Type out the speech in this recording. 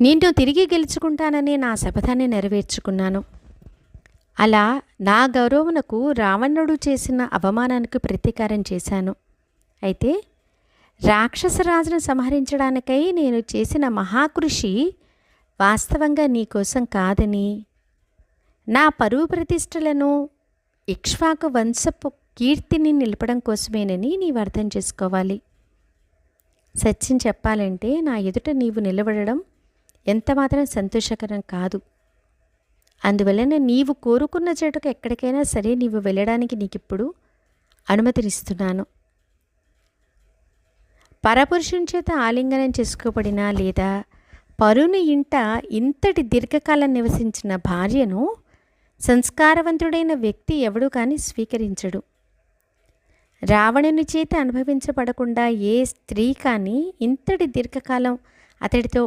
నిన్ను తిరిగి గెలుచుకుంటానని నా శపథాన్ని నెరవేర్చుకున్నాను. అలా నా గౌరవమునకు రావణుడు చేసిన అవమానానికి ప్రతీకారం చేశాను. అయితే రాక్షసరాజును సంహరించడానికై నేను చేసిన మహాకృషి వాస్తవంగా నీకోసం కాదని, నా పరువు ప్రతిష్టలను, ఇక్ష్వాకు వంశపు కీర్తిని నిలపడం కోసమేనని నీవు అర్థం చేసుకోవాలి. సత్యం చెప్పాలంటే నా ఎదుట నీవు నిలబడడం ఎంతమాత్రం సంతోషకరం కాదు. అందువలన నీవు కోరుకున్న చోటుకు ఎక్కడికైనా సరే నీవు వెళ్ళడానికి నీకిప్పుడు అనుమతినిస్తున్నాను. పరపురుషుని చేత ఆలింగనం చేసుకోబడిన లేదా పరుని ఇంట ఇంతటి దీర్ఘకాలం నివసించిన భార్యను సంస్కారవంతుడైన వ్యక్తి ఎవడు కానీ స్వీకరించడు. రావణుని చేత అనుభవించబడకుండా ఏ స్త్రీ కానీ ఇంతటి దీర్ఘకాలం అతడితో